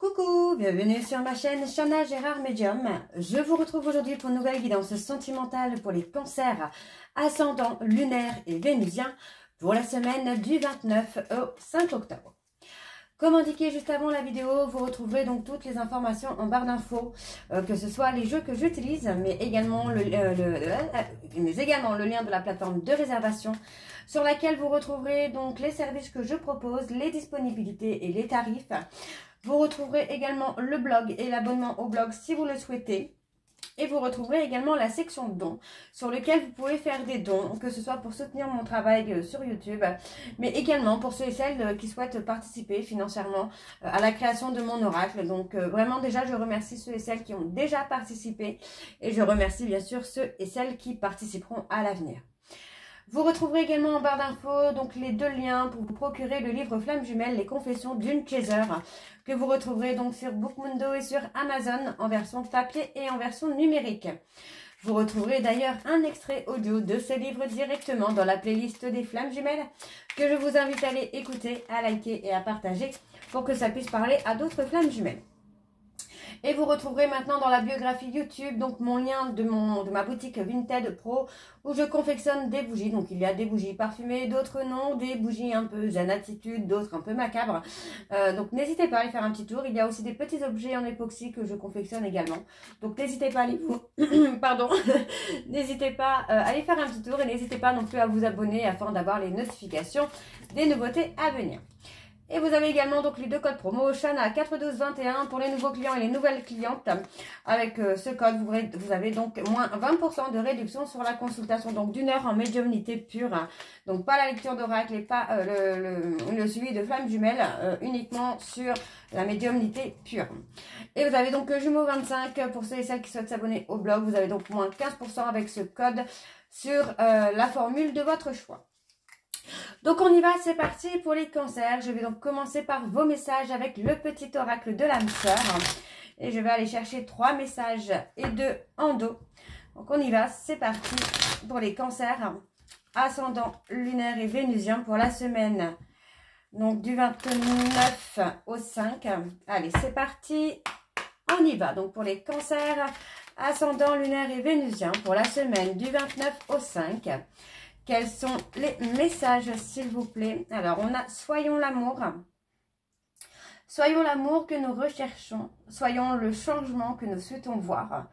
Coucou, bienvenue sur ma chaîne Shana Gérard Medium. Je vous retrouve aujourd'hui pour une nouvelle guidance sentimentale pour les cancers ascendant lunaire et vénusien pour la semaine du 29 au 5 octobre. Comme indiqué juste avant la vidéo, vous retrouverez donc toutes les informations en barre d'infos, que ce soit les jeux que j'utilise, mais également le lien de la plateforme de réservation sur laquelle vous retrouverez donc les services que je propose, les disponibilités et les tarifs. Vous retrouverez également le blog et l'abonnement au blog si vous le souhaitez. Et vous retrouverez également la section dons sur lequel vous pouvez faire des dons, que ce soit pour soutenir mon travail sur YouTube, mais également pour ceux et celles qui souhaitent participer financièrement à la création de mon oracle. Donc vraiment déjà je remercie ceux et celles qui ont déjà participé et je remercie bien sûr ceux et celles qui participeront à l'avenir. Vous retrouverez également en barre d'infos donc les deux liens pour vous procurer le livre Flamme Jumelle, les confessions d'une chaser, que vous retrouverez donc sur Bookmundo et sur Amazon en version papier et en version numérique. Vous retrouverez d'ailleurs un extrait audio de ce livre directement dans la playlist des Flammes Jumelles que je vous invite à aller écouter, à liker et à partager pour que ça puisse parler à d'autres Flammes Jumelles. Et vous retrouverez maintenant dans la biographie YouTube donc mon lien de ma boutique Vinted Pro où je confectionne des bougies. Donc il y a des bougies parfumées, d'autres non, des bougies un peu zen attitude, d'autres un peu macabres. Donc n'hésitez pas à aller faire un petit tour. Il y a aussi des petits objets en époxy que je confectionne également. Donc n'hésitez pas à aller n'hésitez pas à aller faire un petit tour et n'hésitez pas non plus à vous abonner afin d'avoir les notifications des nouveautés à venir. Et vous avez également donc les deux codes promo Shana 41221 pour les nouveaux clients et les nouvelles clientes. Avec ce code, vous avez donc moins 20% de réduction sur la consultation donc d'une heure en médiumnité pure. Donc pas la lecture d'oracle et pas le suivi de flammes jumelles, uniquement sur la médiumnité pure. Et vous avez donc Jumeaux 25 pour ceux et celles qui souhaitent s'abonner au blog. Vous avez donc moins 15% avec ce code sur la formule de votre choix. Donc on y va, c'est parti pour les cancers. Je vais donc commencer par vos messages avec le petit oracle de l'âme sœur. Et je vais aller chercher 3 messages et 2 en dos. Donc on y va, c'est parti pour les cancers ascendant lunaire et vénusien pour la semaine. Donc du 29 au 5. Allez, c'est parti, on y va. Donc pour les cancers ascendant lunaire et vénusien pour la semaine du 29 au 5. Quels sont les messages, s'il vous plaît? Alors, on a « Soyons l'amour ». Soyons l'amour que nous recherchons. Soyons le changement que nous souhaitons voir.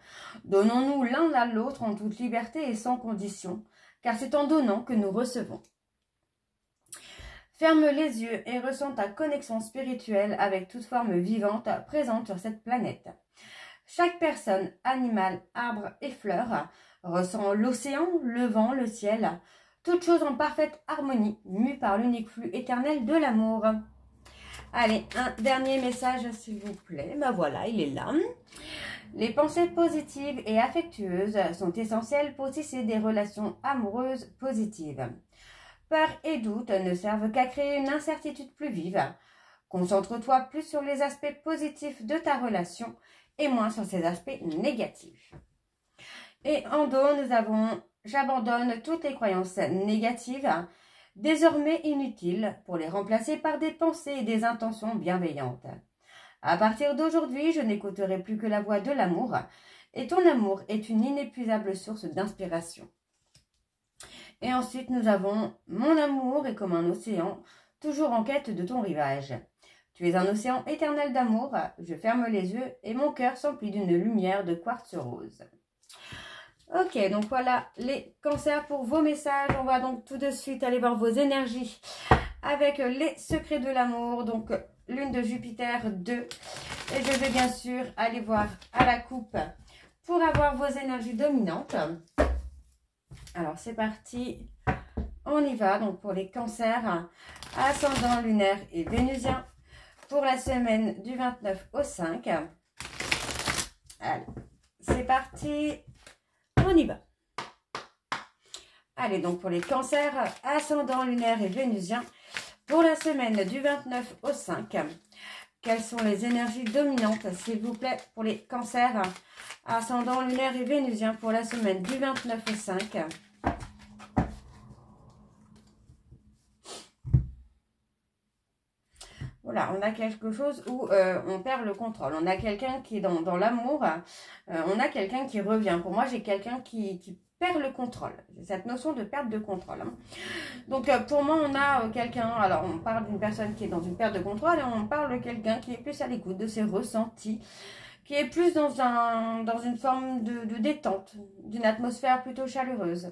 Donnons-nous l'un à l'autre en toute liberté et sans condition, car c'est en donnant que nous recevons. Ferme les yeux et ressens ta connexion spirituelle avec toute forme vivante présente sur cette planète. Chaque personne, animal, arbre et fleur ressent l'océan, le vent, le ciel, toute chose en parfaite harmonie, mue par l'unique flux éternel de l'amour. Allez, un dernier message s'il vous plaît. Ben voilà, il est là. Les pensées positives et affectueuses sont essentielles pour tisser des relations amoureuses positives. Peur et doute ne servent qu'à créer une incertitude plus vive. Concentre-toi plus sur les aspects positifs de ta relation et moins sur ses aspects négatifs. Et en dos, nous avons « J'abandonne toutes les croyances négatives, désormais inutiles, pour les remplacer par des pensées et des intentions bienveillantes. À partir d'aujourd'hui, je n'écouterai plus que la voix de l'amour, et ton amour est une inépuisable source d'inspiration. » Et ensuite, nous avons « Mon amour est comme un océan, toujours en quête de ton rivage. Tu es un océan éternel d'amour, je ferme les yeux et mon cœur s'emplit d'une lumière de quartz rose. » Ok, donc voilà les cancers pour vos messages. On va donc tout de suite aller voir vos énergies avec les secrets de l'amour. Donc lune de Jupiter 2. Et je vais bien sûr aller voir à la coupe pour avoir vos énergies dominantes. Alors c'est parti. On y va donc pour les cancers ascendant lunaire et vénusien pour la semaine du 29 au 5. Allez, c'est parti. On y va. Allez, donc pour les cancers ascendant lunaire et vénusien pour la semaine du 29 au 5. Quelles sont les énergies dominantes, s'il vous plaît, pour les cancers ascendant lunaire et vénusien pour la semaine du 29 au 5. Voilà, on a quelque chose où on perd le contrôle. On a quelqu'un qui est dans l'amour. On a quelqu'un qui revient. Pour moi, j'ai quelqu'un qui perd le contrôle. Cette notion de perte de contrôle. Hein. Donc, pour moi, on a quelqu'un... Alors, on parle d'une personne qui est dans une perte de contrôle et on parle de quelqu'un qui est plus à l'écoute de ses ressentis, qui est plus dans une forme de détente, d'une atmosphère plutôt chaleureuse.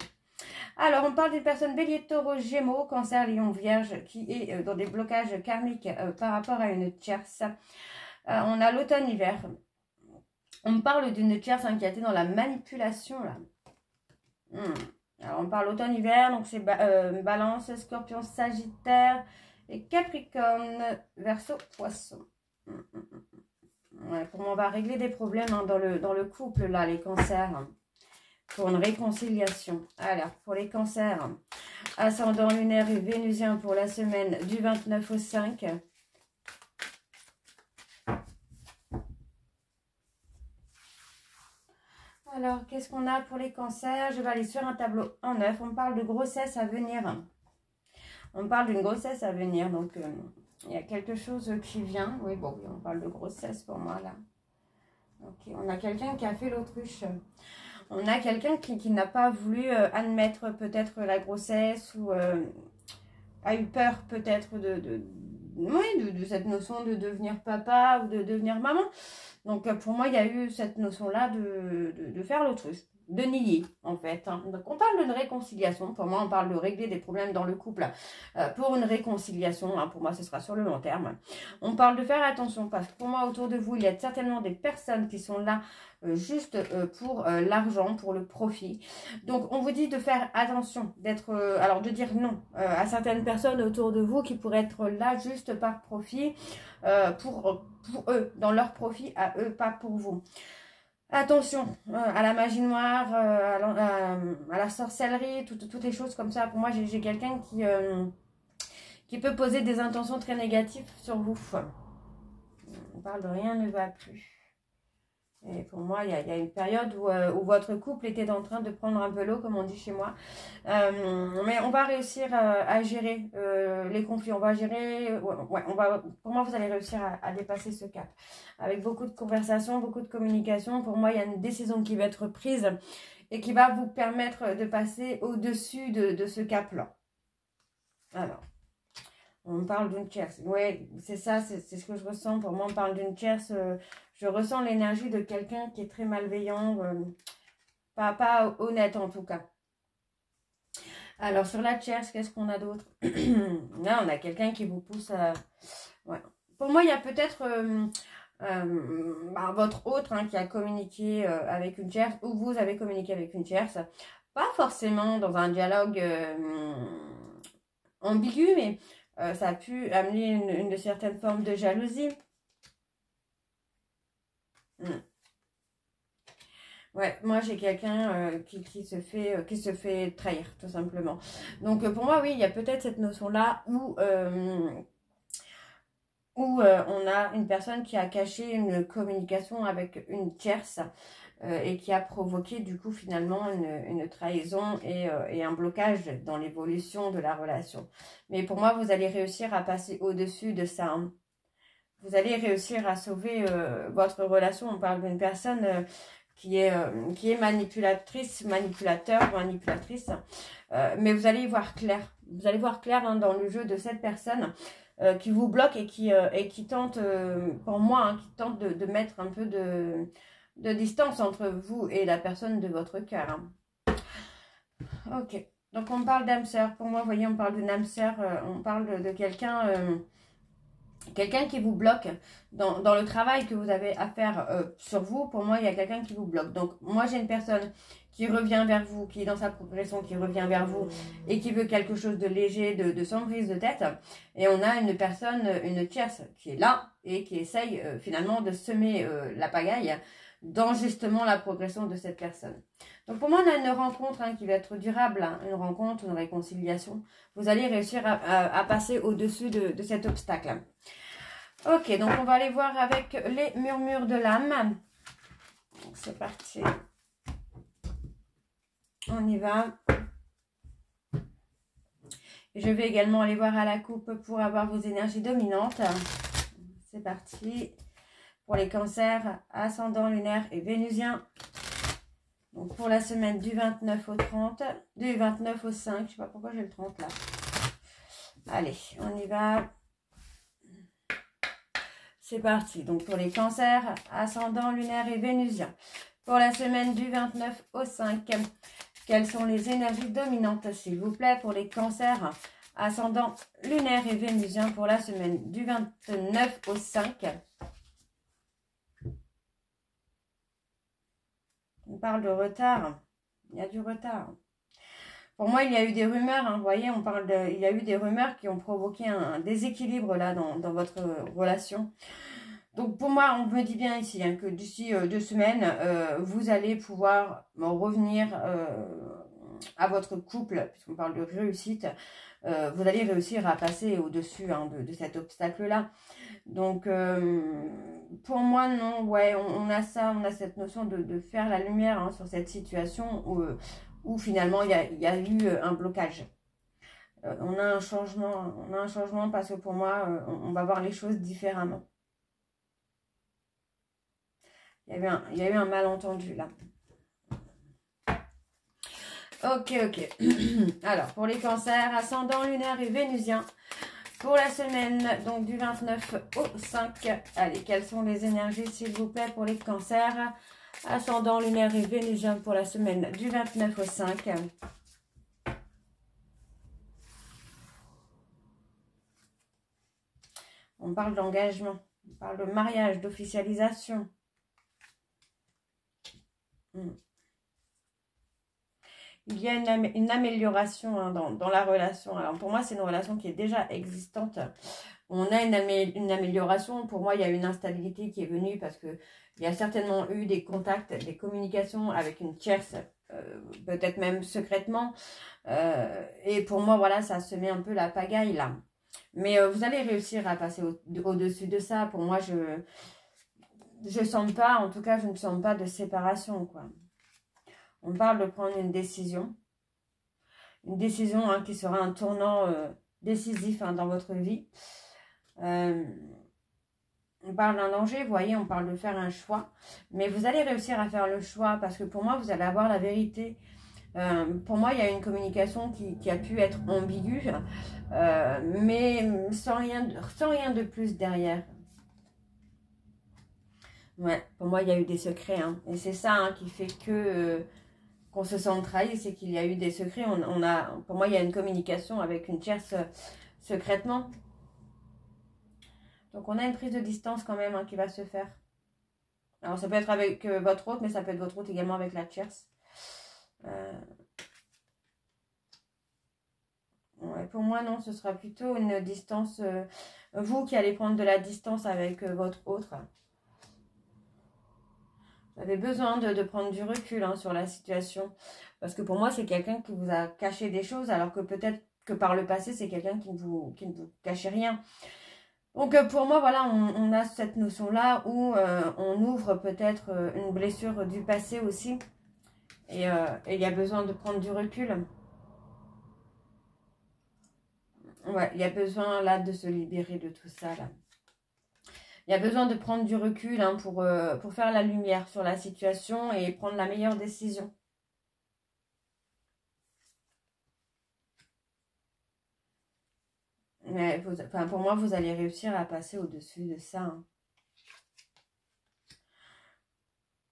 Alors, on parle d'une personne bélier, taureau, gémeaux, cancer, lion, vierge, qui est dans des blocages karmiques par rapport à une tierce. On a l'automne-hiver. On parle d'une tierce qui a été dans la manipulation, là. Alors, on parle automne-hiver, donc c'est balance, scorpion, sagittaire et capricorne, verseau, poisson. Ouais, pour moi, on va régler des problèmes hein, dans le couple, là, les cancers. Pour une réconciliation. Alors, pour les cancers, ascendant lunaire et vénusien pour la semaine du 29 au 5. Alors, qu'est-ce qu'on a pour les cancers? Je vais aller sur un tableau en neuf. On parle de grossesse à venir. On parle d'une grossesse à venir. Donc, il y a quelque chose qui vient. Oui, bon, on parle de grossesse pour moi, là. Ok, on a quelqu'un qui a fait l'autruche. On a quelqu'un qui n'a pas voulu admettre peut-être la grossesse ou a eu peur peut-être de cette notion de devenir papa ou de devenir maman. Donc pour moi, il y a eu cette notion-là de faire l'autruche, de nier en fait. Hein. Donc on parle d'une réconciliation. Pour moi, on parle de régler des problèmes dans le couple pour une réconciliation. Hein. Pour moi, ce sera sur le long terme. On parle de faire attention parce que pour moi, autour de vous, il y a certainement des personnes qui sont là juste pour l'argent, pour le profit. Donc on vous dit de faire attention, alors de dire non à certaines personnes autour de vous qui pourraient être là juste par profit, pour eux, dans leur profit à eux, pas pour vous. Attention à la magie noire, à la sorcellerie, toutes les choses comme ça. Pour moi, j'ai quelqu'un qui peut poser des intentions très négatives sur vous. On parle de rien ne va plus. Et pour moi, il y a une période où votre couple était en train de prendre un peu l'eau, comme on dit chez moi. Mais on va réussir à gérer les conflits. On va gérer... pour moi, vous allez réussir à dépasser ce cap. Avec beaucoup de conversations, beaucoup de communication. Pour moi, il y a une décision qui va être prise et qui va vous permettre de passer au-dessus de ce cap-là. Alors, on parle d'une tierce. Oui, c'est ça, c'est ce que je ressens. Pour moi, on parle d'une tierce... je ressens l'énergie de quelqu'un qui est très malveillant, pas honnête en tout cas. Alors sur la tierce, qu'est-ce qu'on a d'autre? Là, on a quelqu'un qui vous pousse à... Ouais. Pour moi, il y a peut-être votre autre qui a communiqué avec une tierce, ou vous avez communiqué avec une tierce. Pas forcément dans un dialogue ambigu, mais ça a pu amener une certaine forme de jalousie. Ouais, moi j'ai quelqu'un qui se fait trahir tout simplement. Donc pour moi oui, il y a peut-être cette notion là où on a une personne qui a caché une communication avec une tierce et qui a provoqué du coup finalement une trahison et un blocage dans l'évolution de la relation. Mais pour moi vous allez réussir à passer au-dessus de ça. Hein. Vous allez réussir à sauver votre relation. On parle d'une personne qui est manipulatrice, manipulateur, manipulatrice. Mais vous allez y voir clair. Vous allez voir clair dans le jeu de cette personne qui vous bloque et qui tente, pour moi, qui tente de mettre un peu de distance entre vous et la personne de votre cœur. Hein. Ok. Donc on parle d'âme sœur. Pour moi, vous voyez, on parle d'une âme sœur. On parle de quelqu'un... quelqu'un qui vous bloque dans le travail que vous avez à faire sur vous. Pour moi, il y a quelqu'un qui vous bloque. Donc, moi, j'ai une personne qui revient vers vous, qui est dans sa progression, qui revient vers vous et qui veut quelque chose de léger, de sans prise de tête. Et on a une personne, une tierce, qui est là et qui essaye finalement de semer la pagaille dans justement la progression de cette personne. Donc pour moi, on a une rencontre qui va être durable, une rencontre, une réconciliation. Vous allez réussir à passer au-dessus de cet obstacle. Ok, donc on va aller voir avec les murmures de l'âme. C'est parti. On y va. Je vais également aller voir à la coupe pour avoir vos énergies dominantes. c'est parti. Pour les cancers, ascendant lunaire et vénusien. Donc pour la semaine du 29 au 30, du 29 au 5, je sais pas pourquoi j'ai le 30 là. Allez, on y va. C'est parti. Donc pour les cancers, ascendant lunaire et vénusien. Pour la semaine du 29 au 5, quelles sont les énergies dominantes, s'il vous plaît, pour les cancers, ascendant lunaire et vénusien pour la semaine du 29 au 5. On parle de retard. Il y a du retard. Pour moi, il y a eu des rumeurs. Hein, vous voyez, il y a eu des rumeurs qui ont provoqué un déséquilibre là dans votre relation. Donc pour moi, on me dit bien ici hein, que d'ici 2 semaines, vous allez pouvoir revenir à votre couple, puisqu'on parle de réussite. Vous allez réussir à passer au-dessus hein, de cet obstacle-là. Donc, pour moi, non, ouais, on a ça, on a cette notion de faire la lumière hein, sur cette situation où finalement, il y a eu un blocage. On a un changement parce que pour moi, on va voir les choses différemment. Il y a eu un malentendu là. Ok. Alors, pour les cancers, ascendant lunaire et vénusien, pour la semaine donc du 29 au 5, allez, quelles sont les énergies s'il vous plaît pour les cancers, ascendant lunaire et vénusien pour la semaine du 29 au 5. On parle d'engagement, on parle de mariage, d'officialisation. Il y a une amélioration hein, dans la relation. Alors pour moi, c'est une relation qui est déjà existante. On a une amélioration. Pour moi, il y a une instabilité qui est venue parce qu'il y a certainement eu des contacts, des communications avec une tierce, peut-être même secrètement. Et pour moi, voilà, ça se met un peu la pagaille là. Mais vous allez réussir à passer au-dessus de ça. Pour moi, je sens pas, en tout cas, je ne sens pas de séparation, quoi. On parle de prendre une décision. Une décision hein, qui sera un tournant décisif hein, dans votre vie. On parle d'un danger, vous voyez, on parle de faire un choix. Mais vous allez réussir à faire le choix parce que pour moi, vous allez avoir la vérité. Pour moi, il y a une communication qui a pu être ambiguë, mais sans rien de plus derrière. Ouais, pour moi, il y a eu des secrets. Hein, et c'est ça hein, qui fait que... qu'on se sent trahi, c'est qu'il y a eu des secrets. Pour moi, il y a une communication avec une tierce secrètement. Donc, on a une prise de distance quand même hein, qui va se faire. Alors, ça peut être avec votre hôte, mais ça peut être votre hôte également avec la tierce. Ouais, pour moi, non, ce sera plutôt une distance. Vous qui allez prendre de la distance avec votre autre. Vous avez besoin de prendre du recul hein, sur la situation. Parce que pour moi, c'est quelqu'un qui vous a caché des choses, alors que peut-être que par le passé, c'est quelqu'un qui ne vous cachait rien. Donc pour moi, voilà, on a cette notion-là où on ouvre peut-être une blessure du passé aussi. Et il y a besoin de prendre du recul. Ouais, il y a besoin là de se libérer de tout ça là. Il y a besoin de prendre du recul hein, pour faire la lumière sur la situation et prendre la meilleure décision. Mais pour moi, vous allez réussir à passer au-dessus de ça. Hein.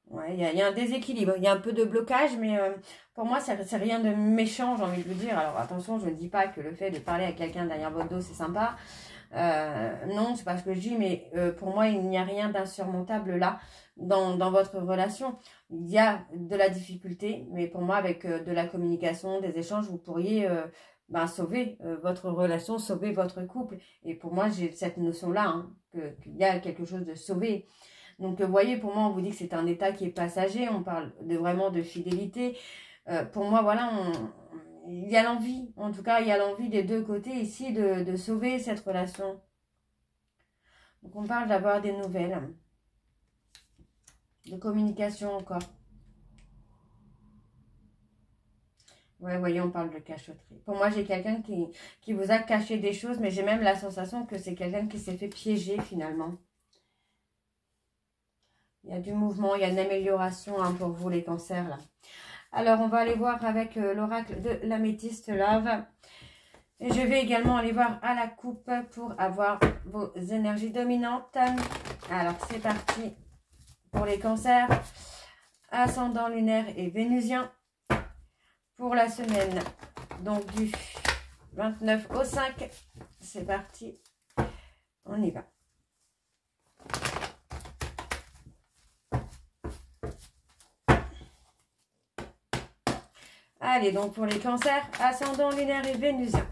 Ouais, il y a un déséquilibre, il y a un peu de blocage, mais pour moi, c'est rien de méchant, j'ai envie de vous dire. Alors attention, je ne dis pas que le fait de parler à quelqu'un derrière votre dos, c'est sympa. Non, c'est pas ce que je dis, mais pour moi, il n'y a rien d'insurmontable là dans votre relation. Il y a de la difficulté, mais pour moi, avec de la communication, des échanges, vous pourriez sauver votre relation, sauver votre couple. Et pour moi, j'ai cette notion-là, hein, qu'il y a quelque chose de sauvé. Donc, vous voyez, pour moi, on vous dit que c'est un état qui est passager. On parle vraiment de fidélité. Pour moi, voilà, il y a l'envie. En tout cas, il y a l'envie des deux côtés ici de sauver cette relation. Donc, on parle d'avoir des nouvelles. De communication encore. Ouais, vous voyez, on parle de cachotterie. Pour moi, j'ai quelqu'un qui vous a caché des choses, mais j'ai même la sensation que c'est quelqu'un qui s'est fait piéger finalement. Il y a du mouvement, il y a une amélioration hein, pour vous les cancers là. Alors, on va aller voir avec l'oracle de l'améthyste love. Et je vais également aller voir à la coupe pour avoir vos énergies dominantes. Alors, c'est parti pour les cancers. Ascendant lunaire et vénusien. Pour la semaine, donc du 29 au 5. C'est parti. On y va. Allez, donc pour les cancers, ascendant lunaire et vénusien.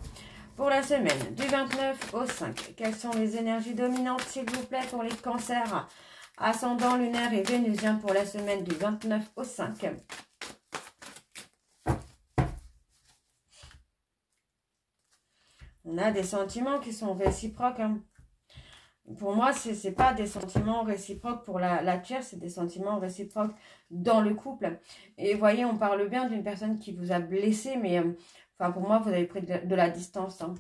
Pour la semaine, du 29 au 5. Quelles sont les énergies dominantes, s'il vous plaît, pour les cancers? Ascendant lunaire et vénusien pour la semaine du 29 au 5. On a des sentiments qui sont réciproques. Hein. Pour moi, ce n'est pas des sentiments réciproques pour la tierce, c'est des sentiments réciproques dans le couple. Et vous voyez, on parle bien d'une personne qui vous a blessé, mais enfin, pour moi, vous avez pris de la distance. Hein.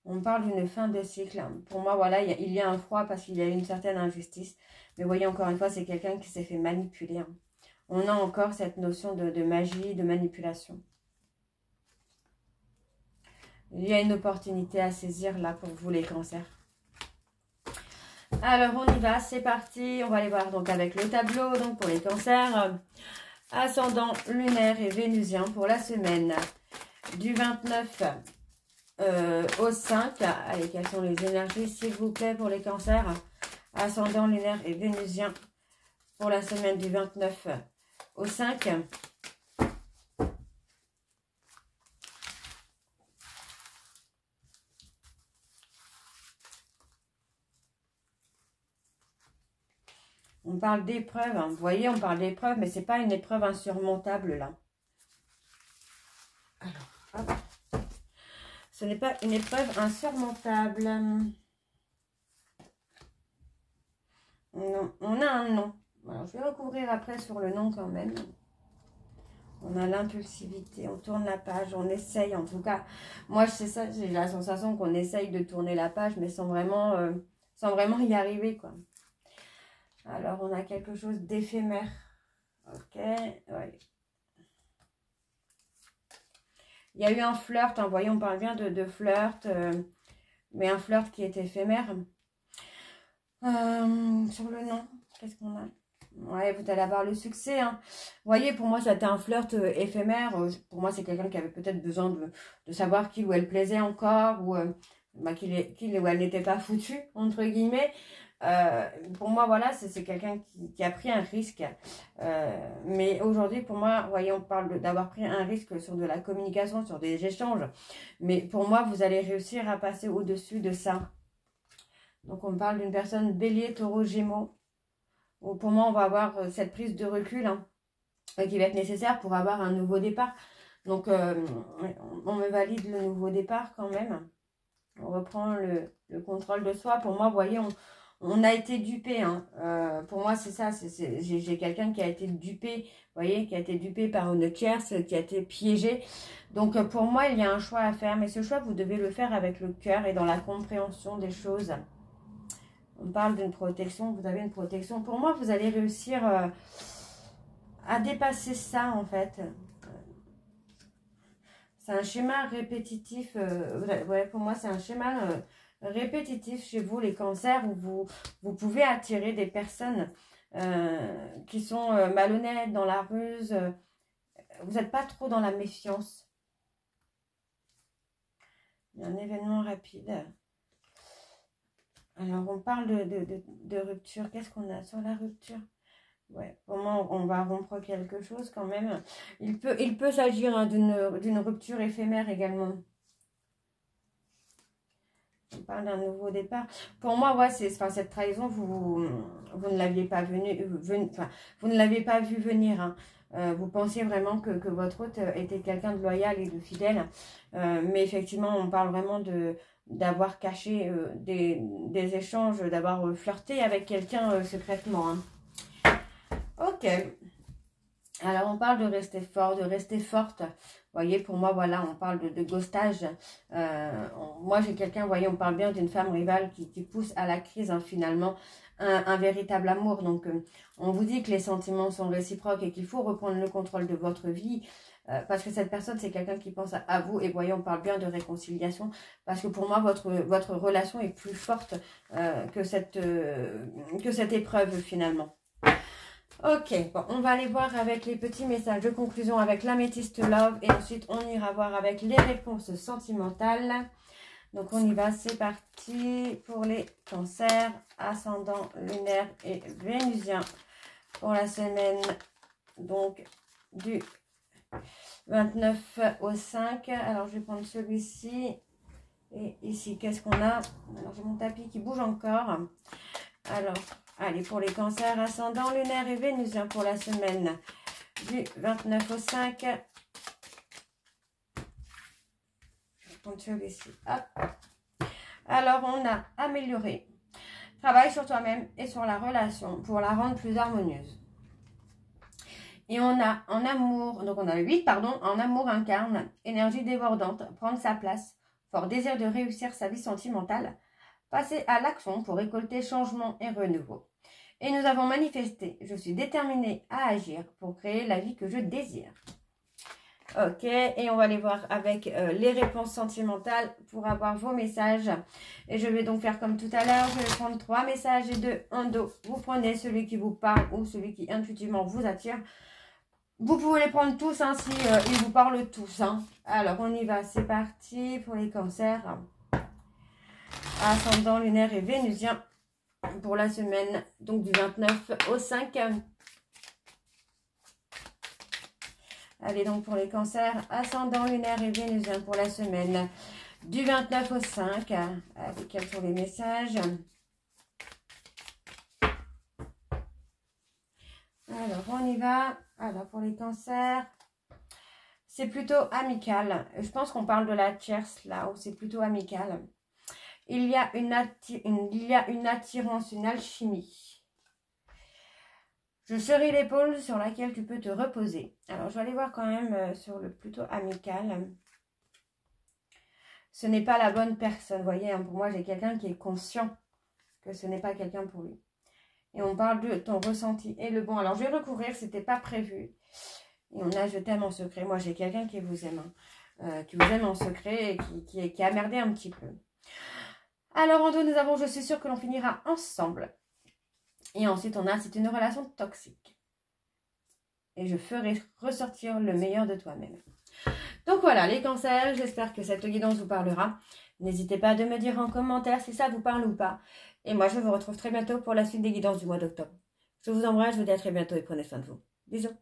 On parle d'une fin de cycle. Hein. Pour moi, voilà, il y a un froid parce qu'il y a une certaine injustice. Mais vous voyez, encore une fois, c'est quelqu'un qui s'est fait manipuler. Hein. On a encore cette notion de magie, de manipulation. Il y a une opportunité à saisir là pour vous les cancers. Alors on y va, c'est parti. On va aller voir donc avec le tableau donc pour les cancers. Ascendant lunaire et vénusien pour la semaine du 29 au 5. Allez, quelles sont les énergies s'il vous plaît pour les cancers? Ascendant lunaire et vénusien pour la semaine du 29 au 5. On parle d'épreuve, hein. Vous voyez, on parle d'épreuve, mais ce n'est pas une épreuve insurmontable, là. Alors, hop. Ce n'est pas une épreuve insurmontable. Non, on a un nom. Alors, je vais recouvrir après sur le nom quand même. On a l'impulsivité, on tourne la page, on essaye, en tout cas. Moi, c'est ça, j'ai la sensation qu'on essaye de tourner la page, mais sans vraiment y arriver, quoi. Alors, on a quelque chose d'éphémère. Ok, ouais. Il y a eu un flirt, hein, vous voyez, on parle bien de flirt, mais un flirt qui est éphémère. Sur le nom, qu'est-ce qu'on a? Ouais, vous allez avoir le succès. Hein. Vous voyez, pour moi, c'était un flirt éphémère. Pour moi, c'est quelqu'un qui avait peut-être besoin de savoir qu'il ou elle plaisait encore, ou qu'il ou elle n'était pas foutu, entre guillemets. Pour moi, voilà, c'est quelqu'un qui a pris un risque. Mais aujourd'hui, pour moi, vous voyez, on parle d'avoir pris un risque sur de la communication, sur des échanges. Mais pour moi, vous allez réussir à passer au-dessus de ça. Donc, on parle d'une personne bélier, taureau, gémeaux. Où pour moi, on va avoir cette prise de recul hein, qui va être nécessaire pour avoir un nouveau départ. Donc, on me valide le nouveau départ quand même. On reprend le contrôle de soi. Pour moi, vous voyez, on a été dupé. Hein. Pour moi, c'est ça. J'ai quelqu'un qui a été dupé, vous voyez, qui a été dupé par une tierce, qui a été piégé. Donc, pour moi, il y a un choix à faire. Mais ce choix, vous devez le faire avec le cœur et dans la compréhension des choses. On parle d'une protection. Vous avez une protection. Pour moi, vous allez réussir à dépasser ça, en fait. C'est un schéma répétitif. Ouais, pour moi, c'est un schéma... répétitif chez vous, les cancers, où vous pouvez attirer des personnes qui sont malhonnêtes, dans la ruse. Vous n'êtes pas trop dans la méfiance. Il y a un événement rapide. Alors, on parle de rupture. Qu'est-ce qu'on a sur la rupture? Ouais, pour moi, on va rompre quelque chose quand même. Il peut s'agir hein, d'une rupture éphémère également. On parle d'un nouveau départ. Pour moi, ouais, cette trahison, vous ne l'aviez pas vous ne l'avez pas vu venir. Hein. Vous pensiez vraiment que votre hôte était quelqu'un de loyal et de fidèle. Mais effectivement, on parle vraiment d'avoir caché des échanges, d'avoir flirté avec quelqu'un secrètement. Hein. Ok. Alors, on parle de rester fort, de rester forte. Vous voyez, pour moi, voilà, on parle de ghostage. Moi, j'ai quelqu'un, vous voyez, on parle bien d'une femme rivale qui pousse à la crise, hein, finalement, un véritable amour. Donc, on vous dit que les sentiments sont réciproques et qu'il faut reprendre le contrôle de votre vie. Parce que cette personne, c'est quelqu'un qui pense à vous. Et voyez, on parle bien de réconciliation. Parce que pour moi, votre relation est plus forte que cette épreuve, finalement. Ok, bon, on va aller voir avec les petits messages de conclusion avec l'améthyste love et ensuite on ira voir avec les réponses sentimentales. Donc on y va, c'est parti pour les cancers, ascendant, lunaire et vénusien pour la semaine donc du 29 au 5. Alors je vais prendre celui-ci et ici qu'est-ce qu'on a? Alors j'ai mon tapis qui bouge encore. Alors, allez, pour les cancers, ascendant, lunaire et vénusien pour la semaine du 29 au 5. Je vais prendre celui-ci. Alors, on a amélioré. Travaille sur toi-même et sur la relation pour la rendre plus harmonieuse. Et on a en amour, donc on a 8, pardon, en amour incarne, énergie débordante, prendre sa place, fort désir de réussir sa vie sentimentale, passer à l'action pour récolter changement et renouveau. Et nous avons manifesté, je suis déterminée à agir pour créer la vie que je désire. Ok, et on va aller voir avec les réponses sentimentales pour avoir vos messages. Et je vais donc faire comme tout à l'heure, je vais prendre 3 messages et 2 en dos. Vous prenez celui qui vous parle ou celui qui intuitivement vous attire. Vous pouvez les prendre tous, hein, si ils vous parlent tous. Hein. Alors, on y va, c'est parti pour les cancers. Ascendant, lunaire et vénusien pour la semaine donc du 29 au 5. Allez donc pour les cancers, ascendant, lunaire et vénusien pour la semaine du 29 au 5. Allez, quels sont les messages? Alors, on y va. Alors, pour les cancers, c'est plutôt amical. Je pense qu'on parle de la tierce là, où c'est plutôt amical. Il y a une attirance, une alchimie. Je serai l'épaule sur laquelle tu peux te reposer. Alors, je vais aller voir quand même sur le plutôt amical. Ce n'est pas la bonne personne. Vous voyez, hein, pour moi, j'ai quelqu'un qui est conscient que ce n'est pas quelqu'un pour lui. Et on parle de ton ressenti et le bon. Alors, je vais recouvrir, ce n'était pas prévu. Et on a je t'aime en secret. Moi, j'ai quelqu'un qui vous aime. Hein, qui vous aime en secret et qui a merdé un petit peu. Alors, en deux, nous avons, je suis sûre que l'on finira ensemble. Et ensuite, on a, c'est une relation toxique. Et je ferai ressortir le meilleur de toi-même. Donc voilà, les cancers, j'espère que cette guidance vous parlera. N'hésitez pas à me dire en commentaire si ça vous parle ou pas. Et moi, je vous retrouve très bientôt pour la suite des guidances du mois d'octobre. Je vous embrasse, je vous dis à très bientôt et prenez soin de vous. Bisous.